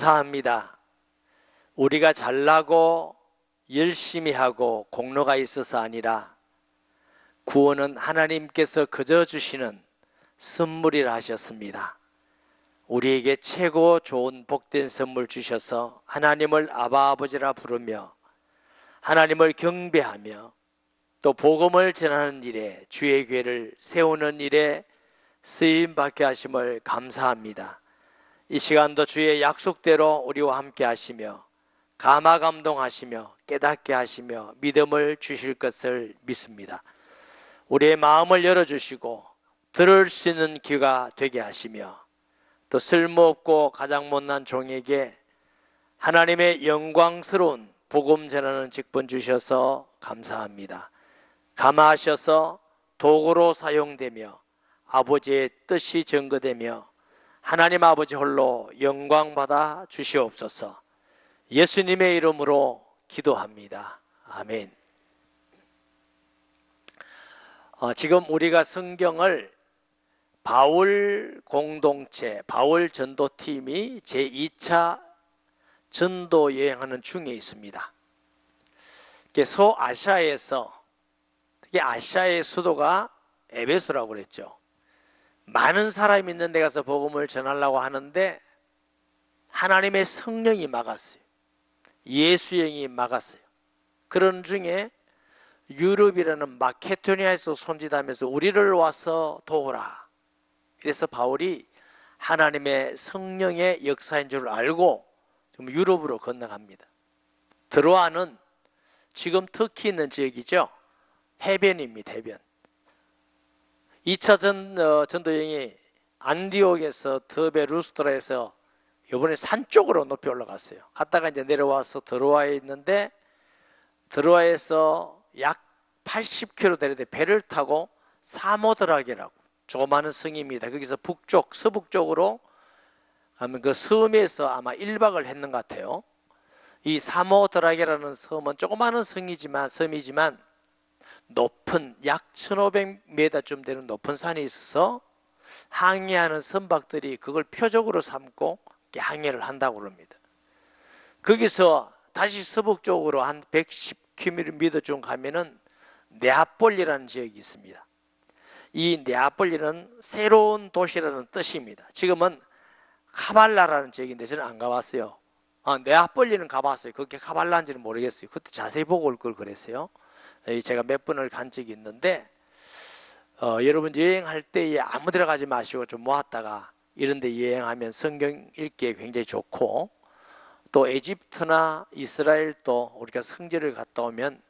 감사합니다. 우리가 잘나고 열심히 하고 공로가 있어서 아니라 구원은 하나님께서 그저 주시는 선물이라 하셨습니다. 우리에게 최고 좋은 복된 선물 주셔서 하나님을 아바 아버지라 부르며 하나님을 경배하며 또 복음을 전하는 일에 주의 교회를 세우는 일에 쓰임받게 하심을 감사합니다. 이 시간도 주의 약속대로 우리와 함께 하시며 감화감동하시며 깨닫게 하시며 믿음을 주실 것을 믿습니다. 우리의 마음을 열어주시고 들을 수 있는 귀가 되게 하시며 또 쓸모없고 가장 못난 종에게 하나님의 영광스러운 복음 전하는 직분 주셔서 감사합니다. 감화하셔서 도구로 사용되며 아버지의 뜻이 증거되며 하나님 아버지 홀로 영광받아 주시옵소서. 예수님의 이름으로 기도합니다. 아멘. 지금 우리가 성경을 바울 공동체, 바울 전도팀이 제2차 전도 여행하는 중에 있습니다. 소아시아에서, 특히 아시아의 수도가 에베소라고 그랬죠. 많은 사람이 있는 데 가서 복음을 전하려고 하는데 하나님의 성령이 막았어요. 예수영이 막았어요. 그런 중에 유럽이라는 마케도니아에서 손짓하면서 우리를 와서 도우라. 그래서 바울이 하나님의 성령의 역사인 줄 알고 좀 유럽으로 건너갑니다. 드로아는 지금 터키 있는 지역이죠. 해변입니다. 해변. 2차 전도여행이 안디옥에서 더베 루스트라에서 이번에 산 쪽으로 높이 올라갔어요. 갔다가 이제 내려와서 드로아에 있는데 드로아에서 약 80km 되는데 배를 타고 사모드라게라고 조그마한 성입니다. 거기서 북쪽, 서북쪽으로 가면 그 섬에서 아마 1박을 했는 것 같아요. 이 사모드라게라는 섬은 조그마한 섬이지만 높은 약 1500m쯤 되는 높은 산이 있어서 항해하는 선박들이 그걸 표적으로 삼고 항해를 한다고 그럽니다. 거기서 다시 서북쪽으로 한 110km 가면은 네아폴리라는 지역이 있습니다. 이 네아폴리는 새로운 도시라는 뜻입니다. 지금은 카발라라는 지역인데 저는 안 가봤어요. 네아폴리는 가봤어요. 그게 카발라인지는 모르겠어요. 그때 자세히 보고 올 걸 그랬어요. 제가 몇 번을 간 적이 있는데 여러분 여행할 때 아무 데나 가지 마시고 좀 모았다가 이런 데 여행하면 성경 읽기에 굉장히 좋고 또 에집트나 이스라엘도 우리가 성지를 갔다 오면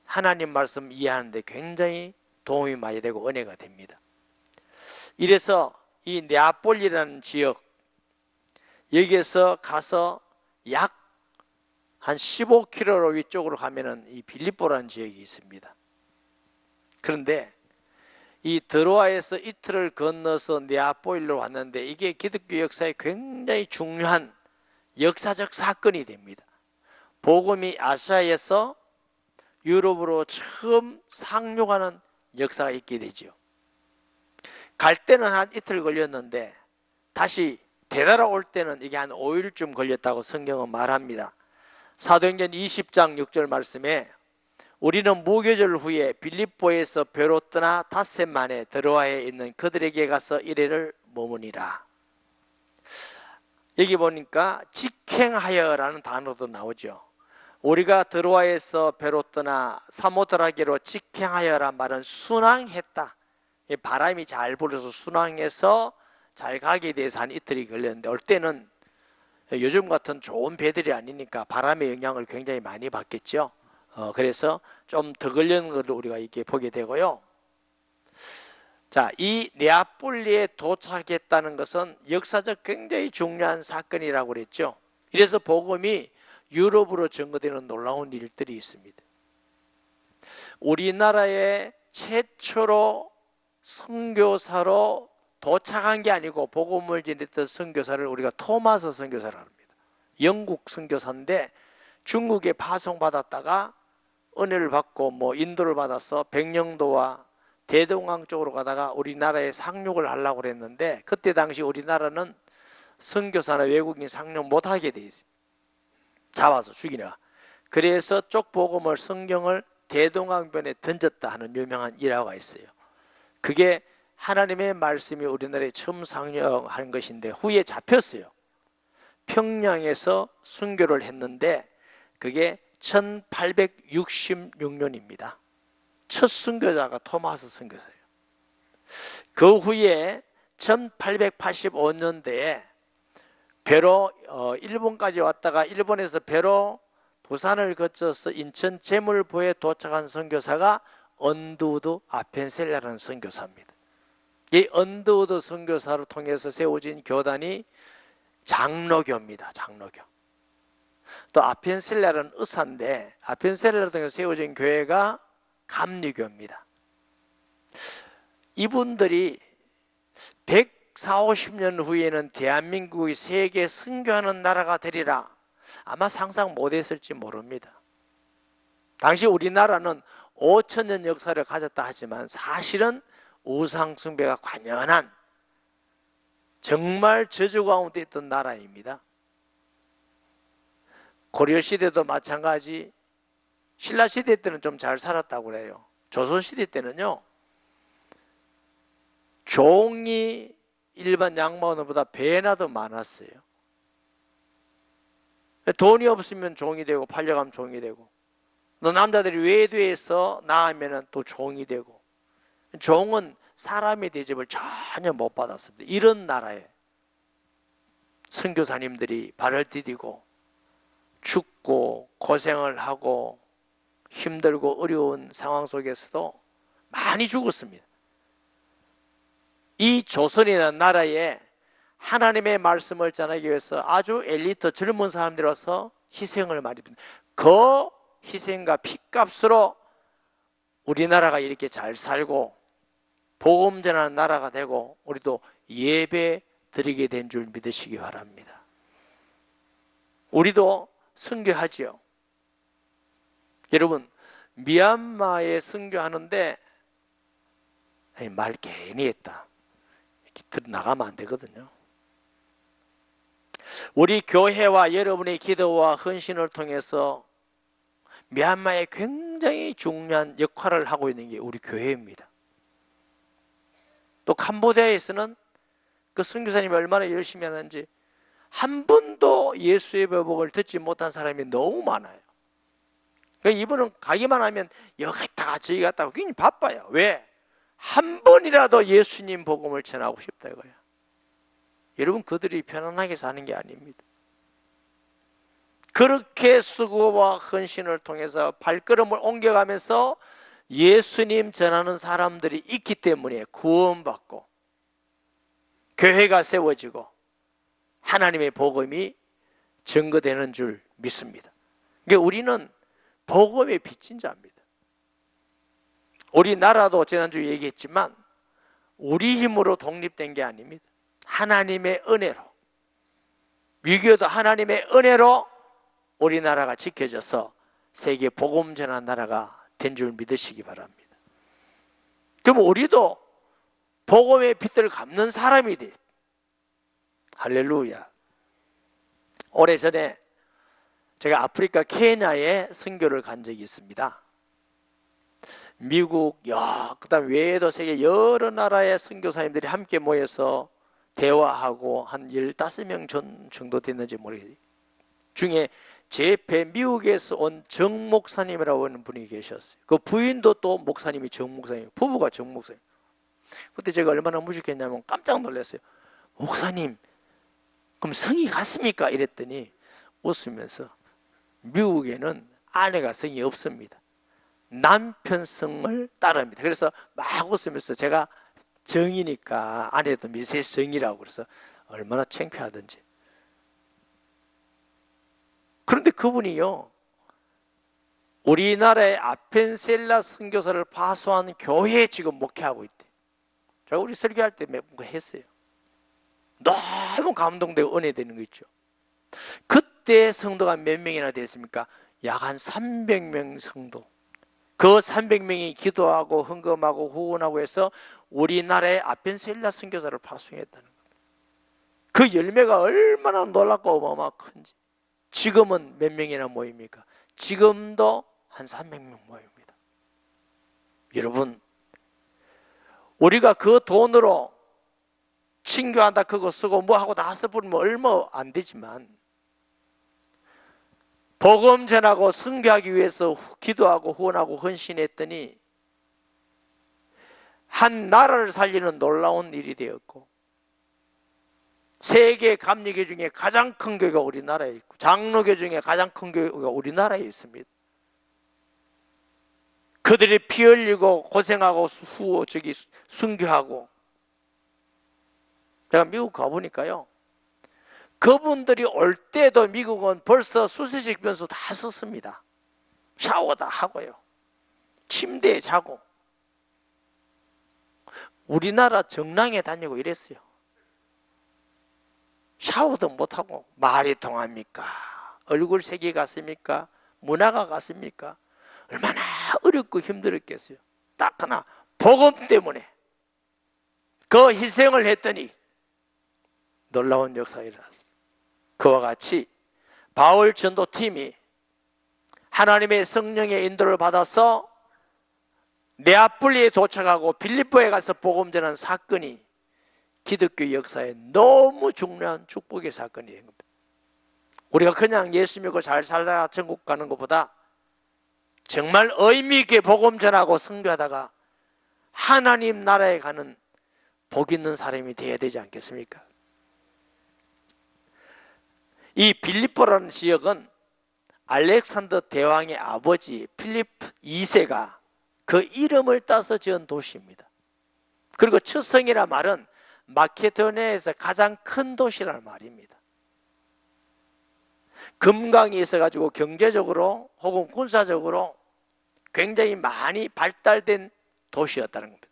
하나님 말씀 이해하는데 굉장히 도움이 많이 되고 은혜가 됩니다. 이래서 이 네아폴리라는 지역 여기에서 가서 약 한 15km 위쪽으로 가면은 이 빌립보라는 지역이 있습니다. 그런데 이 드로아에서 이틀을 건너서 네아폴리로 왔는데 이게 기독교 역사에 굉장히 중요한 역사적 사건이 됩니다. 복음이 아시아에서 유럽으로 처음 상륙하는 역사가 있게 되죠. 갈 때는 한 이틀 걸렸는데 다시 되돌아올 때는 이게 한 5일쯤 걸렸다고 성경은 말합니다. 사도행전 20장 6절 말씀에 우리는 무교절 후에 빌립보에서 배로 떠나 닷새 만에 드로아에 있는 그들에게 가서 이래를 머무니라. 여기 보니까 직행하여라는 단어도 나오죠. 우리가 드로아에서 배로 떠나 사모드라게로 직행하여란 말은 순항했다. 바람이 잘 불어서 순항해서 잘 가게 돼서 한 이틀이 걸렸는데 올 때는 요즘 같은 좋은 배들이 아니니까 바람의 영향을 굉장히 많이 받겠죠. 그래서 좀 더 걸리는 것을 우리가 이렇게 보게 되고요. 자, 이 네아폴리에 도착했다는 것은 역사적 굉장히 중요한 사건이라고 그랬죠. 이래서 복음이 유럽으로 전거되는 놀라운 일들이 있습니다. 우리나라에 최초로 선교사로 도착한 게 아니고 복음을 전했던 선교사를 우리가 토마스 선교사라고 합니다. 영국 선교사인데 중국에 파송받았다가 은혜를 받고 인도를 받아서 백령도와 대동강 쪽으로 가다가 우리나라에 상륙을 하려고 그랬는데 그때 당시 우리나라는 선교사나 외국인 상륙 못하게 돼 있어요. 잡아서 죽이나. 그래서 쪽복음을 성경을 대동강변에 던졌다 하는 유명한 일화가 있어요. 그게 하나님의 말씀이 우리나라에 처음 상륙한 것인데 후에 잡혔어요. 평양에서 순교를 했는데 그게 1866년입니다. 첫 순교자가 토마스 선교사예요. 그 후에 1885년대에 배로 일본까지 왔다가 일본에서 배로 부산을 거쳐서 인천 제물포에 도착한 선교사가 언두우드 아펜셀라라는 선교사입니다. 이 언두우드 선교사를 통해서 세워진 교단이 장로교입니다. 장로교. 또 아펜셀라라는 의사인데 아펜셀라를 통해서 세워진 교회가 감리교입니다. 이분들이 140, 50년 후에는 대한민국이 세계 선교하는 나라가 되리라 아마 상상 못했을지 모릅니다. 당시 우리나라는 5,000년 역사를 가졌다 하지만 사실은 우상숭배가 관연한 정말 저주 가운데 있던 나라입니다. 고려시대도 마찬가지. 신라시대 때는 좀 잘 살았다고 그래요. 조선시대 때는요, 종이 일반 양반보다 배나 더 많았어요. 돈이 없으면 종이 되고 팔려가면 종이 되고 또 남자들이 외도에서 나으면 또 종이 되고 종은 사람의 대접을 전혀 못 받았습니다. 이런 나라에 선교사님들이 발을 디디고 죽고 고생을 하고 힘들고 어려운 상황 속에서도 많이 죽었습니다. 이 조선이라는 나라에 하나님의 말씀을 전하기 위해서 아주 엘리트 젊은 사람들이 와서 희생을 많이 합니다. 그 희생과 핏값으로 우리나라가 이렇게 잘 살고 복음 전하는 나라가 되고 우리도 예배 드리게 된 줄 믿으시기 바랍니다. 우리도 선교하지요. 여러분, 미얀마에 선교하는데 말 괜히 했다 이렇게 나가면 안 되거든요. 우리 교회와 여러분의 기도와 헌신을 통해서 미얀마에 굉장히 중요한 역할을 하고 있는 게 우리 교회입니다. 또 캄보디아에서는 그 선교사님이 얼마나 열심히 하는지 한 번도 예수의 보복을 듣지 못한 사람이 너무 많아요. 그러니까 이분은 가기만 하면 여기 갔다가 저기 갔다가 굉장히 바빠요. 왜? 한 번이라도 예수님 복음을 전하고 싶다 이거야. 여러분, 그들이 편안하게 사는 게 아닙니다. 그렇게 수고와 헌신을 통해서 발걸음을 옮겨가면서 예수님 전하는 사람들이 있기 때문에 구원받고 교회가 세워지고 하나님의 복음이 증거되는 줄 믿습니다. 그러니까 우리는 복음의 빚진 자입니다. 우리나라도 지난주에 얘기했지만 우리 힘으로 독립된 게 아닙니다. 하나님의 은혜로, 위기에도 하나님의 은혜로 우리나라가 지켜져서 세계 복음 전한 나라가 된 줄 믿으시기 바랍니다. 그럼 우리도 복음의 빚을 갚는 사람이 돼. 할렐루야. 오래전에 제가 아프리카 케냐에 선교를 간 적이 있습니다. 미국, 그다음 외에도 세계 여러 나라의 선교사님들이 함께 모여서 대화하고 한 15명 정도 됐는지 모르겠어요. 중에 제 배 미국에서 온 정 목사님이라고 하는 분이 계셨어요. 그 부인도 또 목사님이 정 목사님, 부부가 정 목사님. 그때 제가 얼마나 무식했냐면 깜짝 놀랐어요. 목사님, 그럼 성이 같습니까? 이랬더니 웃으면서 미국에는 아내가 성이 없습니다. 남편 성을 따릅니다. 그래서 막 웃으면서 제가 정이니까 아내도 미세 정이라고 그래서 얼마나 창피하든지. 그런데 그분이요, 우리나라의 아펜셀라 선교사를 파수한 교회에 지금 목회하고 있대. 제가 우리 설교할 때 몇 번 했어요. 너무 감동되고 은혜되는 거 있죠. 그때 성도가 몇 명이나 됐습니까? 약 한 300명 성도. 그 300명이 기도하고 헌금하고 후원하고 해서 우리나라의 아펜셀라 선교사를 파송했다는 겁니다. 그 열매가 얼마나 놀랍고 어마어마한지. 지금은 몇 명이나 모입니까? 지금도 한 300명 모입니다. 여러분, 우리가 그 돈으로 친교한다 그거 쓰고 뭐하고 다 써버리면 얼마 안 되지만, 복음 전하고 선교하기 위해서 기도하고 후원하고 헌신했더니 한 나라를 살리는 놀라운 일이 되었고, 세계 감리교 중에 가장 큰 교회가 우리나라에 있고, 장로교 중에 가장 큰 교회가 우리나라에 있습니다. 그들이 피 흘리고 고생하고 순교하고. 제가 미국 가보니까요, 그분들이 올 때도 미국은 벌써 수세식 변소 다 썼습니다. 샤워 다 하고요, 침대에 자고. 우리나라 정랑에 다니고 이랬어요. 샤워도 못하고. 말이 통합니까? 얼굴색이 같습니까? 문화가 같습니까? 얼마나 어렵고 힘들었겠어요. 딱 하나, 복음 때문에 그 희생을 했더니 놀라운 역사가 일어났습니다. 그와 같이 바울 전도팀이 하나님의 성령의 인도를 받아서 네아폴리에 도착하고 빌립보에 가서 복음 전하는 사건이 기독교 역사에 너무 중요한 축복의 사건이 된 겁니다. 우리가 그냥 예수 믿고 잘 살다가 천국 가는 것보다 정말 의미 있게 복음 전하고 선교하다가 하나님 나라에 가는 복 있는 사람이 되어야 되지 않겠습니까? 이 빌립보라는 지역은 알렉산더 대왕의 아버지 필립 2세가 그 이름을 따서 지은 도시입니다. 그리고 첫 성이라 말은 마케도니아에서 가장 큰 도시라는 말입니다. 금강이 있어가지고 경제적으로 혹은 군사적으로 굉장히 많이 발달된 도시였다는 겁니다.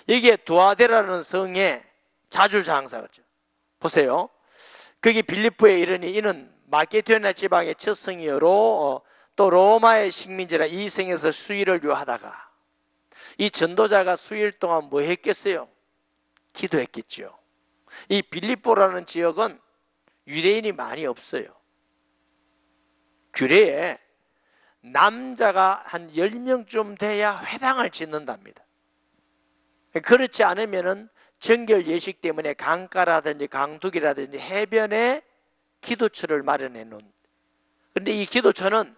여기에 두아데라는 성에 자주 장사하죠. 보세요. 거기 빌립보에 이르니 이는 마케도니아 지방의 첫 성이요 또 로마의 식민지라 이 성에서 수일을 유하다가, 이 전도자가 수일 동안 뭐 했겠어요? 기도했겠죠. 이 빌립보라는 지역은 유대인이 많이 없어요. 규례에 남자가 한 10명쯤 돼야 회당을 짓는답니다. 그렇지 않으면은 정결 예식 때문에 강가라든지 강둑이라든지 해변에 기도처를 마련해 놓은. 그런데 이 기도처는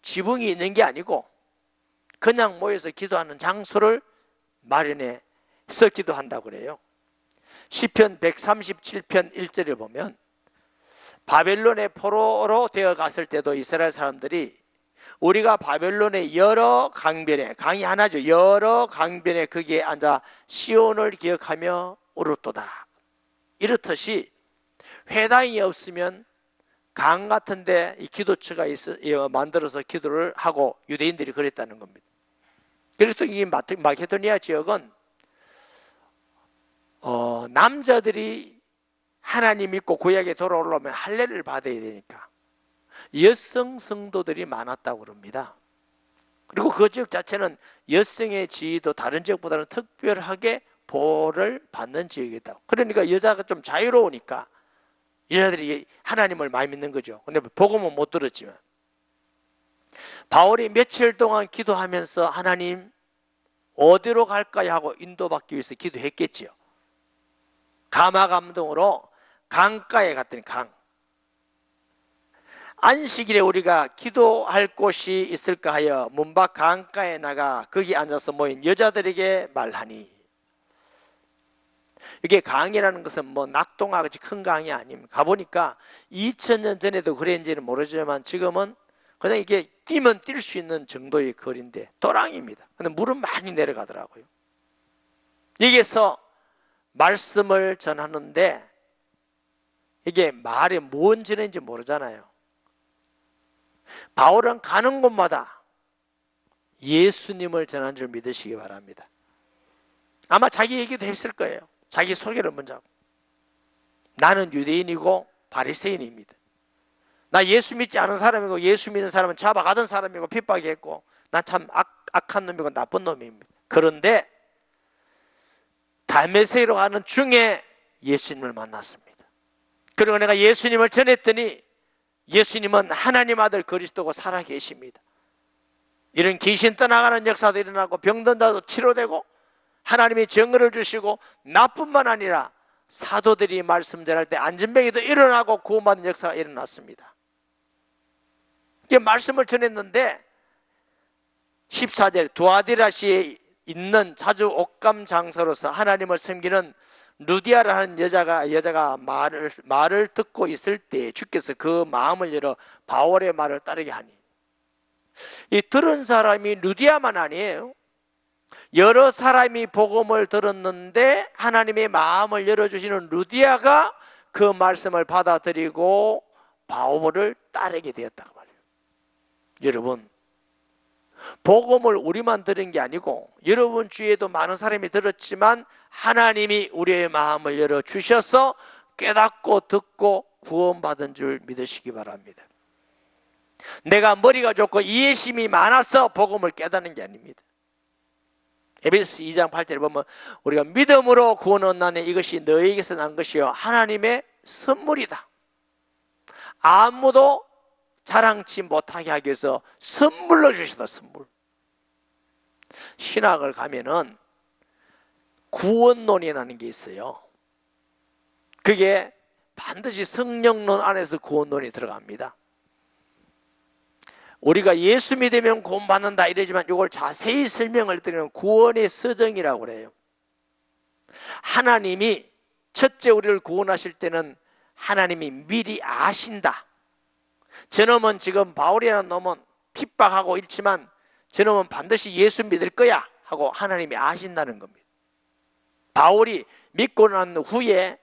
지붕이 있는 게 아니고 그냥 모여서 기도하는 장소를 마련해서 기도한다고 그래요. 시편 137편 1절을 보면 바벨론의 포로로 되어 갔을 때도 이스라엘 사람들이 우리가 바벨론의 여러 강변에, 강이 하나죠, 여러 강변에 거기에 앉아 시온을 기억하며 울었도다. 이렇듯이 회당이 없으면 강 같은데 이 기도처가 만들어서 기도를 하고 유대인들이 그랬다는 겁니다. 그래서 이 마케도니아 지역은 남자들이 하나님 믿고 구약에 돌아오려면 할례를 받아야 되니까 여성 성도들이 많았다고 그럽니다. 그리고 그 지역 자체는 여성의 지위도 다른 지역보다는 특별하게 보호를 받는 지역이다. 그러니까 여자가 좀 자유로우니까 여자들이 하나님을 많이 믿는 거죠. 근데 복음은 못 들었지만 바울이 며칠 동안 기도하면서 하나님 어디로 갈까요 하고 인도받기 위해서 기도했겠지요. 가마 감동으로 강가에 갔더니 안식일에 우리가 기도할 곳이 있을까 하여 문 밖 강가에 나가 거기 앉아서 모인 여자들에게 말하니. 이게 강이라는 것은 뭐 낙동강 같이 큰 강이 아닙니다. 가보니까 2000년 전에도 그랬는지는 모르지만 지금은 그냥 이게 뛰면 뛸 수 있는 정도의 거리인데 도랑입니다. 근데 물은 많이 내려가더라고요. 여기에서 말씀을 전하는데 이게 말이 뭔지는지 모르잖아요. 바울은 가는 곳마다 예수님을 전하는 줄 믿으시기 바랍니다. 아마 자기 얘기도 했을 거예요. 자기 소개를 먼저 하고. 나는 유대인이고 바리새인입니다. 나 예수 믿지 않은 사람이고 예수 믿는 사람은 잡아가던 사람이고 핍박했고 난 참 악한 놈이고 나쁜 놈입니다. 그런데 다메섹으로 가는 중에 예수님을 만났습니다. 그리고 내가 예수님을 전했더니 예수님은 하나님 아들 그리스도가 살아계십니다. 이런 귀신 떠나가는 역사도 일어나고 병든 자도 치료되고 하나님이 정의를 주시고 나뿐만 아니라 사도들이 말씀 전할 때 안전병이도 일어나고 구원받는 역사가 일어났습니다. 이게 말씀을 전했는데 14절 두아디라시에 있는 자주 옥감 장사로서 하나님을 섬기는 루디아라는 여자가 말을 듣고 있을 때 주께서 그 마음을 열어 바울의 말을 따르게 하니, 이 들은 사람이 루디아만 아니에요. 여러 사람이 복음을 들었는데 하나님의 마음을 열어주시는 루디아가 그 말씀을 받아들이고 바울을 따르게 되었다고 말해요. 여러분, 복음을 우리만 들은 게 아니고 여러분 주위에도 많은 사람이 들었지만 하나님이 우리의 마음을 열어주셔서 깨닫고 듣고 구원받은 줄 믿으시기 바랍니다. 내가 머리가 좋고 이해심이 많아서 복음을 깨닫는 게 아닙니다. 에베소서 2장 8절에 보면 우리가 믿음으로 구원 얻나니 이것이 너희에게서 난 것이요 하나님의 선물이다. 아무도 자랑치 못하게 하기 위해서 선물로 주시다. 선물. 신학을 가면은 구원론이라는 게 있어요. 그게 반드시 성령론 안에서 구원론이 들어갑니다. 우리가 예수 믿으면 구원받는다 이러지만 이걸 자세히 설명을 드리면 구원의 서정이라고 그래요. 하나님이 첫째 우리를 구원하실 때는 하나님이 미리 아신다. 저놈은 지금 바울이라는 놈은 핍박하고 있지만 저놈은 반드시 예수 믿을 거야 하고 하나님이 아신다는 겁니다. 바울이 믿고 난 후에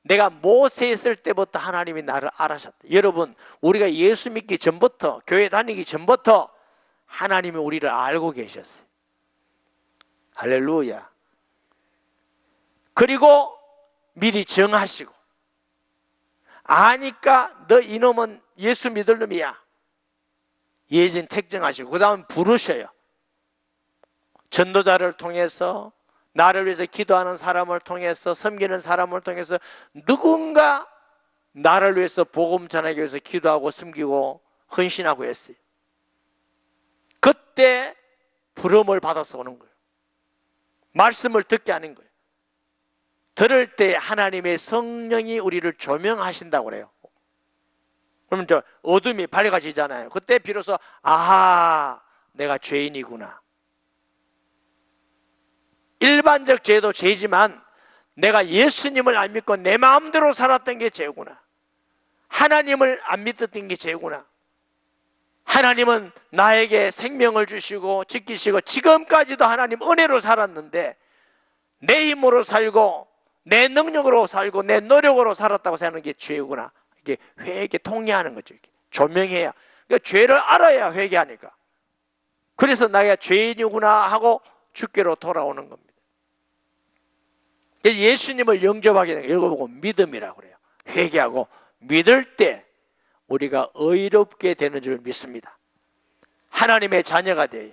내가 모세 있을 때부터 하나님이 나를 알아셨다. 여러분, 우리가 예수 믿기 전부터, 교회 다니기 전부터 하나님이 우리를 알고 계셨어요. 할렐루야. 그리고 미리 정하시고, 아니까 너 이놈은 예수 믿을 놈이야 예전 택정하시고, 그 다음 부르셔요. 전도자를 통해서, 나를 위해서 기도하는 사람을 통해서, 섬기는 사람을 통해서 누군가 나를 위해서 복음 전하기 위해서 기도하고 섬기고 헌신하고 했어요. 그때 부름을 받아서 오는 거예요. 말씀을 듣게 하는 거예요. 들을 때 하나님의 성령이 우리를 조명하신다고 그래요. 그러면 저 어둠이 밝아지잖아요. 그때 비로소 아하, 내가 죄인이구나. 일반적 죄도 죄지만 내가 예수님을 안 믿고 내 마음대로 살았던 게 죄구나. 하나님을 안 믿었던 게 죄구나. 하나님은 나에게 생명을 주시고 지키시고 지금까지도 하나님 은혜로 살았는데 내 힘으로 살고 내 능력으로 살고 내 노력으로 살았다고 생각하는 게 죄구나. 이게 회개 통회하는 거죠. 이렇게 조명해야. 그러니까 죄를 알아야 회개하니까. 그래서 내가 죄인이구나 하고 주께로 돌아오는 겁니다. 예수님을 영접하게 되는 거, 이걸 보고 믿음이라고 그래요. 회개하고 믿을 때 우리가 의롭게 되는 줄 믿습니다. 하나님의 자녀가 돼요.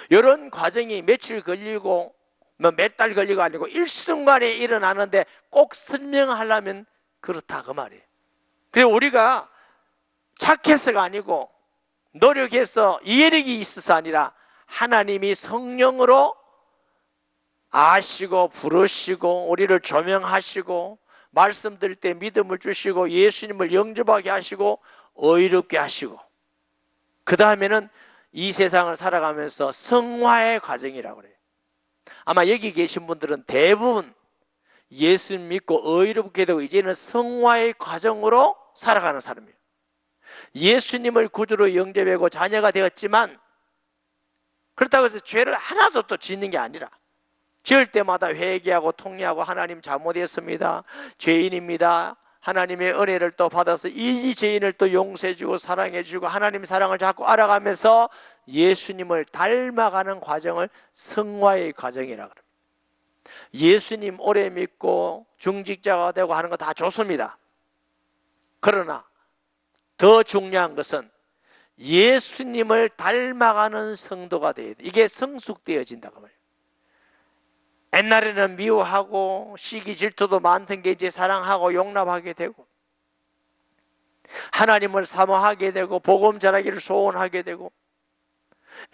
이런 과정이 며칠 걸리고 몇 달 걸리고 아니고 일순간에 일어나는데 꼭 설명하려면 그렇다 그 말이에요. 그래서 우리가 착해서가 아니고 노력해서 이해력이 있어서 아니라 하나님이 성령으로 아시고 부르시고 우리를 조명하시고 말씀 드릴 때 믿음을 주시고 예수님을 영접하게 하시고 의롭게 하시고 그 다음에는 이 세상을 살아가면서 성화의 과정이라고 그래요. 아마 여기 계신 분들은 대부분 예수 믿고 의롭게 되고 이제는 성화의 과정으로 살아가는 사람이에요. 예수님을 구주로 영접하고 자녀가 되었지만 그렇다고 해서 죄를 하나도 또 짓는 게 아니라 지을 때마다 회개하고 통회하고 하나님 잘못했습니다. 죄인입니다. 하나님의 은혜를 또 받아서 이 죄인을 또 용서해주고 사랑해주고 하나님의 사랑을 자꾸 알아가면서 예수님을 닮아가는 과정을 성화의 과정이라고 합니다. 예수님 오래 믿고 중직자가 되고 하는 거 다 좋습니다. 그러나 더 중요한 것은 예수님을 닮아가는 성도가 되어야 돼. 이게 성숙되어진다고 말이에요. 옛날에는 미워하고 시기 질투도 많던 게 이제 사랑하고 용납하게 되고, 하나님을 사모하게 되고 복음 전하기를 소원하게 되고,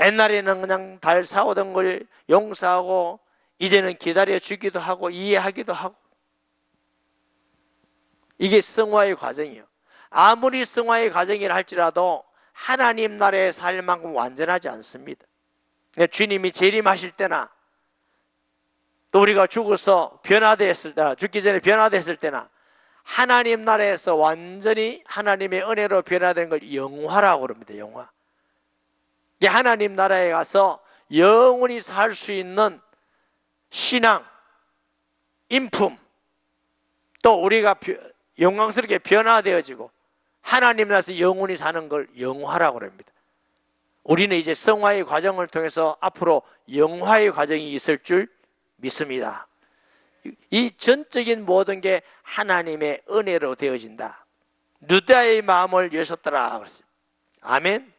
옛날에는 그냥 달 싸우던 걸 용서하고 이제는 기다려 주기도 하고 이해하기도 하고. 이게 성화의 과정이에요. 아무리 성화의 과정이라 할지라도 하나님 나라의 삶만큼 완전하지 않습니다. 주님이 재림하실 때나 또 우리가 죽어서 변화됐을 때, 죽기 전에 변화됐을 때나 하나님 나라에서 완전히 하나님의 은혜로 변화되는 걸 영화라고 그럽니다. 영화. 하나님 나라에 가서 영원히 살 수 있는 신앙, 인품, 또 우리가 영광스럽게 변화되어지고 하나님 나라에서 영원히 사는 걸 영화라고 합니다. 우리는 이제 성화의 과정을 통해서 앞으로 영화의 과정이 있을 줄 믿습니다. 이 전적인 모든 게 하나님의 은혜로 되어진다. 루디아의 마음을 여셨더라 그랬어요. 아멘.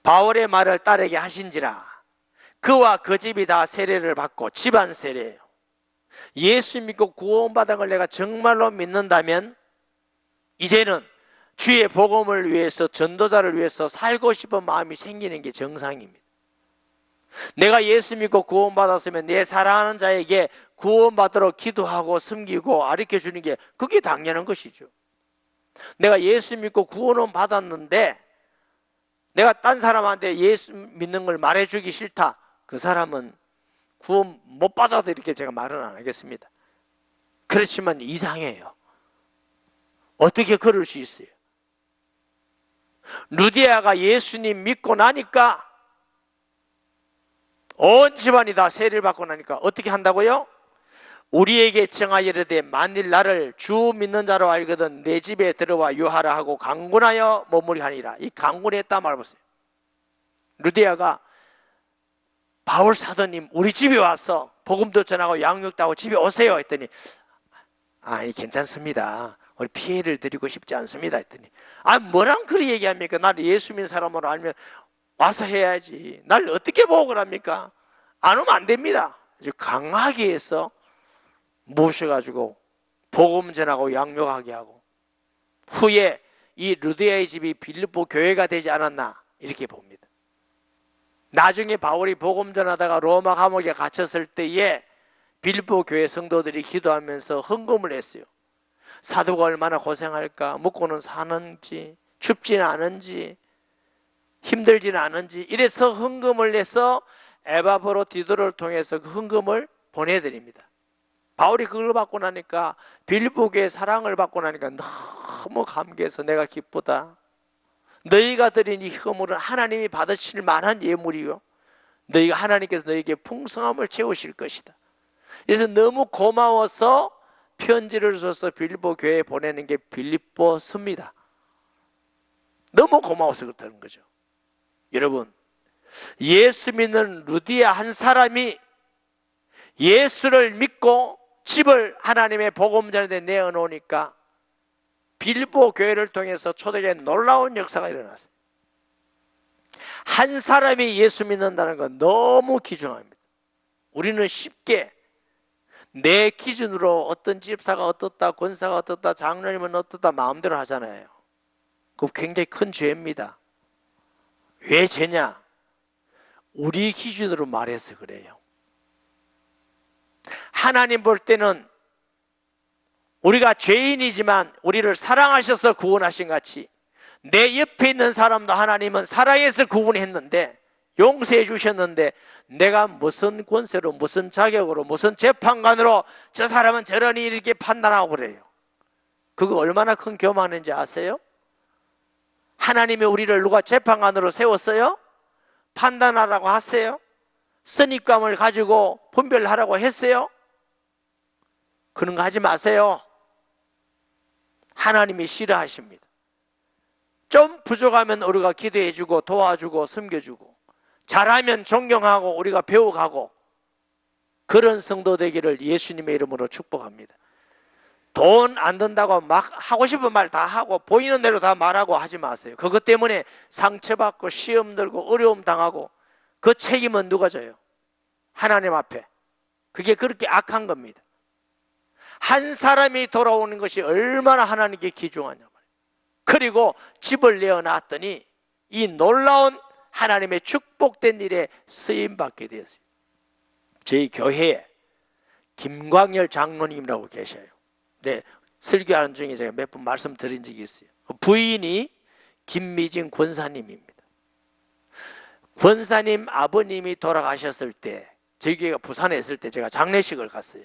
바울의 말을 따르게 하신지라. 그와 그 집이 다 세례를 받고, 집안 세례예요. 예수 믿고 구원받은 걸 내가 정말로 믿는다면 이제는 주의 복음을 위해서, 전도자를 위해서 살고 싶은 마음이 생기는 게 정상입니다. 내가 예수 믿고 구원받았으면 내 사랑하는 자에게 구원받도록 기도하고 섬기고 가르쳐주는 게 그게 당연한 것이죠. 내가 예수 믿고 구원은 받았는데 내가 딴 사람한테 예수 믿는 걸 말해주기 싫다, 그 사람은 구원 못 받아도 이렇게 제가 말은 안 하겠습니다. 그렇지만 이상해요. 어떻게 그럴 수 있어요? 루디아가 예수님 믿고 나니까, 온 집안이 다 세례를 받고 나니까 어떻게 한다고요? 우리에게 청하여 이르되 만일 나를 주 믿는 자로 알거든 내 집에 들어와 유하라 하고 강군하여 머무리하니라. 이 강군했다 말해보세요. 루디아가 바울 사도님 우리 집에 와서 복음도 전하고 양육도 하고 집에 오세요 했더니, 아니 괜찮습니다, 우리 피해를 드리고 싶지 않습니다 했더니, 뭐랑 그리 얘기합니까? 나를 예수 믿는 사람으로 알면 와서 해야지, 날 어떻게 보호를 합니까? 안 오면 안 됩니다. 아주 강하게 해서 모셔가지고 복음 전하고 양육하게 하고, 후에 이 루디아의 집이 빌립보 교회가 되지 않았나 이렇게 봅니다. 나중에 바울이 복음 전하다가 로마 감옥에 갇혔을 때에 빌립보 교회 성도들이 기도하면서 헌금을 했어요. 사도가 얼마나 고생할까, 먹고는 사는지 춥지는 않은지 힘들지는 않은지, 이래서 헌금을 내서 에바브로디도를 통해서 그 헌금을 보내드립니다. 바울이 그걸 받고 나니까, 빌립보 교회의 사랑을 받고 나니까 너무 감개해서 내가 기쁘다. 너희가 드린 이 헌물은 하나님이 받으실 만한 예물이요, 너희가 하나님께서 너희에게 풍성함을 채우실 것이다. 그래서 너무 고마워서 편지를 써서 빌립보 교회에 보내는 게 빌립보서입니다. 너무 고마워서 그렇다는 거죠. 여러분, 예수 믿는 루디아 한 사람이 예수를 믿고 집을 하나님의 복음 전에 내어놓으니까 빌립보 교회를 통해서 초대교회에 놀라운 역사가 일어났어요. 한 사람이 예수 믿는다는 건 너무 귀중합니다. 우리는 쉽게 내 기준으로 어떤 집사가 어떻다, 권사가 어떻다, 장로님은 어떻다 마음대로 하잖아요. 그거 굉장히 큰 죄입니다. 왜 죄냐? 우리 기준으로 말해서 그래요. 하나님 볼 때는 우리가 죄인이지만 우리를 사랑하셔서 구원하신 같이 내 옆에 있는 사람도 하나님은 사랑해서 구원했는데, 용서해 주셨는데, 내가 무슨 권세로, 무슨 자격으로, 무슨 재판관으로 저 사람은 저러니 이렇게 판단하고 그래요. 그거 얼마나 큰 교만인지 아세요? 하나님이 우리를 누가 재판관으로 세웠어요? 판단하라고 하세요? 선입감을 가지고 분별하라고 했어요? 그런 거 하지 마세요. 하나님이 싫어하십니다. 좀 부족하면 우리가 기도해주고 도와주고 섬겨주고, 잘하면 존경하고 우리가 배워가고, 그런 성도 되기를 예수님의 이름으로 축복합니다. 돈 안 든다고 막 하고 싶은 말 다 하고 보이는 대로 다 말하고 하지 마세요. 그것 때문에 상처받고 시험 들고 어려움 당하고 그 책임은 누가 져요? 하나님 앞에. 그게 그렇게 악한 겁니다. 한 사람이 돌아오는 것이 얼마나 하나님께 귀중하냐 말이에요. 그리고 집을 내어놨더니 이 놀라운 하나님의 축복된 일에 쓰임받게 되었어요. 저희 교회에 김광열 장로님이라고 계셔요. 네, 설교하는 중에 제가 몇 번 말씀드린 적이 있어요. 부인이 김미진 권사님입니다. 권사님 아버님이 돌아가셨을 때, 저희 교회가 부산에 있을 때 제가 장례식을 갔어요.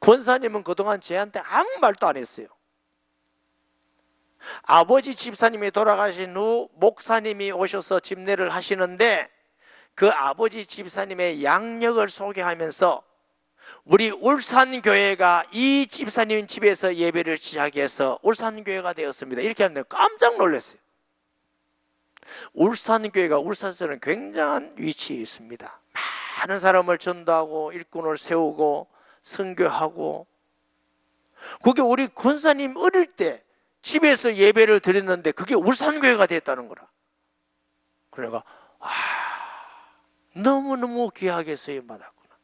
권사님은 그동안 저한테 아무 말도 안 했어요. 아버지 집사님이 돌아가신 후 목사님이 오셔서 집례를 하시는데, 그 아버지 집사님의 양력을 소개하면서 우리 울산교회가 이 집사님 집에서 예배를 시작해서 울산교회가 되었습니다, 이렇게 하는데 깜짝 놀랐어요. 울산교회가 울산에서는 굉장한 위치에 있습니다. 많은 사람을 전도하고 일꾼을 세우고 선교하고, 그게 우리 권사님 어릴 때 집에서 예배를 드렸는데 그게 울산교회가 됐다는 거라. 그래가 너무너무 귀하게 쓰임받았구나.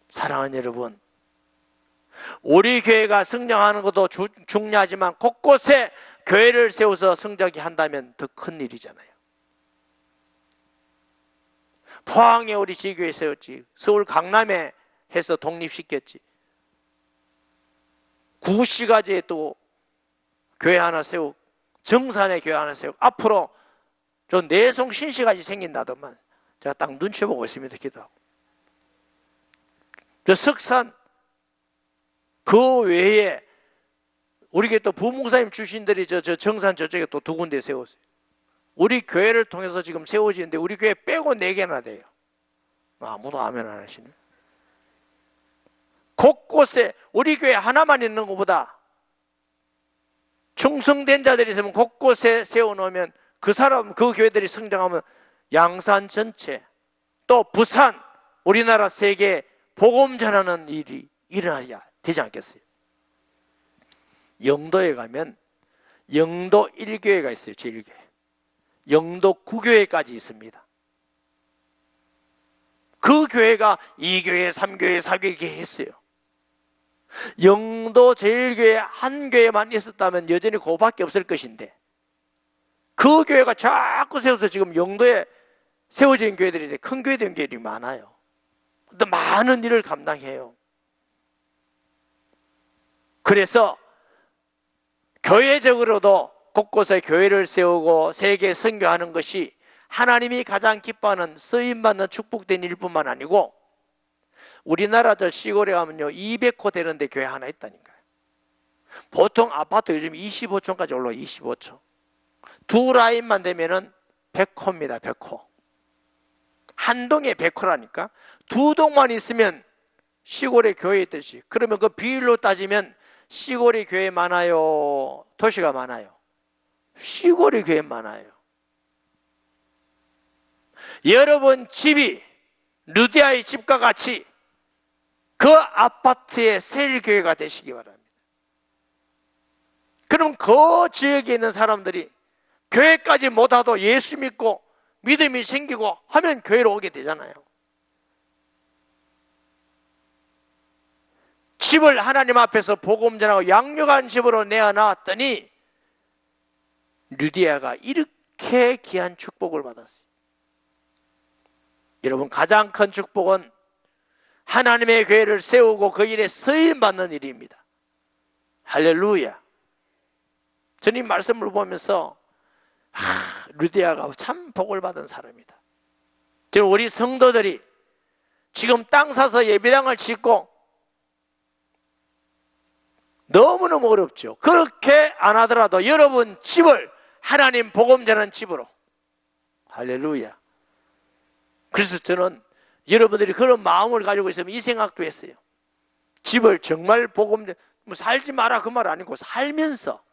사랑하는 여러분, 우리 교회가 성장하는 것도 중요하지만 곳곳에 교회를 세워서 성장하게 한다면 더 큰 일이잖아요. 포항에 우리 지교회 세웠지, 서울 강남에 해서 독립시켰지, 구시가지에 또 교회 하나 세우고, 정산에 교회 하나 세우고, 앞으로 저 내송 신시까지 생긴다더만 제가 딱 눈치 보고 있습니다. 기도하고. 저 석산 그 외에 우리 교회 또 부목사님 출신들이 저 정산 저쪽에 또 두 군데 세웠어요. 우리 교회를 통해서 지금 세워지는데 우리 교회 빼고 4개나 돼요. 아무도 아멘 안 하시네. 곳곳에 우리 교회 하나만 있는 것보다 충성된 자들이 있으면 곳곳에 세워놓으면 그 사람, 그 교회들이 성장하면 양산 전체, 또 부산, 우리나라 세계 복음 전하는 일이 일어나야 되지 않겠어요? 영도에 가면 영도 1교회가 있어요. 제1교회. 영도 9교회까지 있습니다. 그 교회가 2교회, 3교회, 4교회 이렇게 했어요. 영도 제1교회 한 교회만 있었다면 여전히 그거밖에 없을 것인데, 그 교회가 자꾸 세워서 지금 영도에 세워진 교회들이 큰 교회 된 교회들이 많아요. 또 많은 일을 감당해요. 그래서 교회적으로도 곳곳에 교회를 세우고 세계 선교하는 것이 하나님이 가장 기뻐하는 쓰임받는 축복된 일뿐만 아니고, 우리나라 저 시골에 가면요 200호 되는데 교회 하나 있다니까요. 보통 아파트 요즘 25층까지 올라와요. 25층. 두 라인만 되면은 100호입니다. 100호. 한 동에 100호라니까. 두 동만 있으면 시골에 교회 있듯이. 그러면 그 비율로 따지면 시골에 교회 많아요, 도시가 많아요? 시골에 교회 많아요. 여러분 집이 루디아의 집과 같이 그 아파트의 세일교회가 되시기 바랍니다. 그럼 그 지역에 있는 사람들이 교회까지 못와도 예수 믿고 믿음이 생기고 하면 교회로 오게 되잖아요. 집을 하나님 앞에서 복음 전하고 양육한 집으로 내어놨더니 루디아가 이렇게 귀한 축복을 받았어요. 여러분, 가장 큰 축복은 하나님의 교회를 세우고 그 일에 쓰임받는 일입니다. 할렐루야. 주님 말씀을 보면서 루디아가 참 복을 받은 사람이다. 지금 우리 성도들이 지금 땅 사서 예배당을 짓고 너무너무 어렵죠. 그렇게 안 하더라도 여러분 집을 하나님 복음 전하는 집으로, 할렐루야. 그래서 저는 여러분들이 그런 마음을 가지고 있으면 이 생각도 했어요. 집을 정말 복음, 뭐 살지 마라 그 말 아니고 살면서,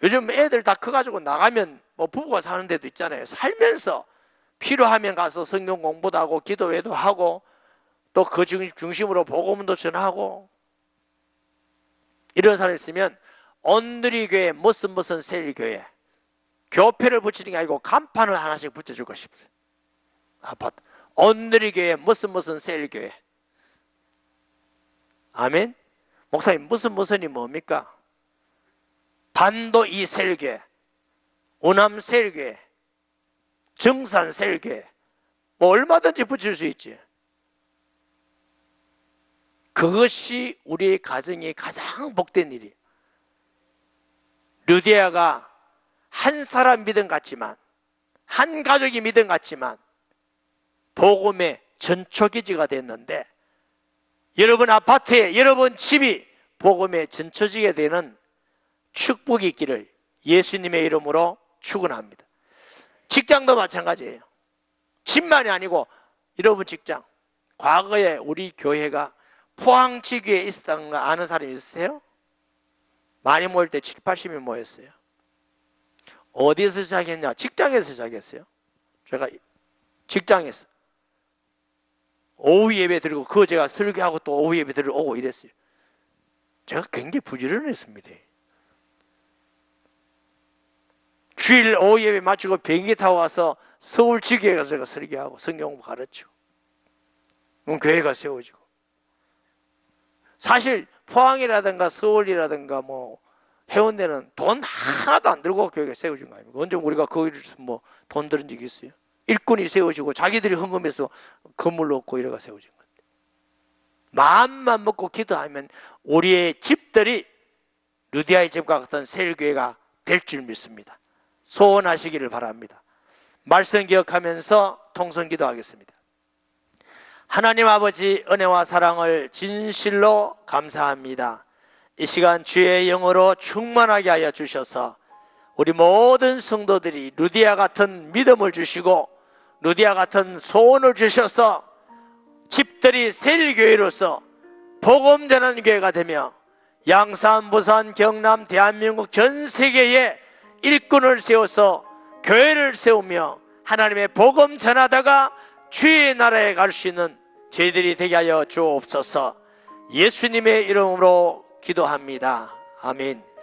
요즘 애들 다 커가지고 나가면 뭐 부부가 사는 데도 있잖아요. 살면서 필요하면 가서 성경 공부도 하고 기도회도 하고 또 그 중심으로 복음도 전하고, 이런 사람이 있으면 온누리 교회 무슨 세일교회 교패를 붙이는 게 아니고 간판을 하나씩 붙여주고 싶어요. 아파트 온누리 교회 무슨 셀교회. 아멘. 목사님 무슨이 뭡니까? 반도 이 셀교회, 오남 셀교회, 정산 셀교회, 뭐 얼마든지 붙일 수 있지. 그것이 우리의 가정이 가장 복된 일이에요. 루디아가 한 사람 믿음 같지만, 한 가족이 믿음 같지만 복음의 전초기지가 됐는데, 여러분 아파트에, 여러분 집이 복음의 전초지게 되는 축복이 있기를 예수님의 이름으로 축원합니다. 직장도 마찬가지예요. 집만이 아니고 여러분 직장, 과거에 우리 교회가 포항지교에 있었다는 거 아는 사람이 있으세요? 많이 모일 때 7, 80명 모였어요. 어디에서 시작했냐? 직장에서 시작했어요. 제가 직장에서 오후 예배 드리고, 그거 제가 설교하고 또 오후 예배 드리러 오고 이랬어요. 제가 굉장히 부지런했습니다. 주일 오후 예배 마치고 비행기 타고 와서 서울 지교에 가서 제가 설교하고 성경 공부 가르치고, 그럼 교회가 세워지고. 사실 포항이라든가 서울이라든가 뭐 해운대는 돈 하나도 안 들고 교회가 세워진 거 아닙니까? 언제 우리가 거기서 뭐 돈 들은 적이 있어요? 일꾼이 세워지고 자기들이 헌금해서 건물 얻고 이래가 세워진 건데, 마음만 먹고 기도하면 우리의 집들이 루디아의 집과 같은 셀교회가 될 줄 믿습니다. 소원하시기를 바랍니다. 말씀 기억하면서 통성 기도하겠습니다. 하나님 아버지, 은혜와 사랑을 진실로 감사합니다. 이 시간 주의 영으로 충만하게 하여 주셔서 우리 모든 성도들이 루디아 같은 믿음을 주시고 루디아 같은 소원을 주셔서 집들이 셀교회로서 복음 전하는 교회가 되며 양산, 부산, 경남, 대한민국 전 세계에 일꾼을 세워서 교회를 세우며 하나님의 복음 전하다가 주의 나라에 갈 수 있는 저희들이 되게 하여 주옵소서. 예수님의 이름으로 기도합니다. 아멘.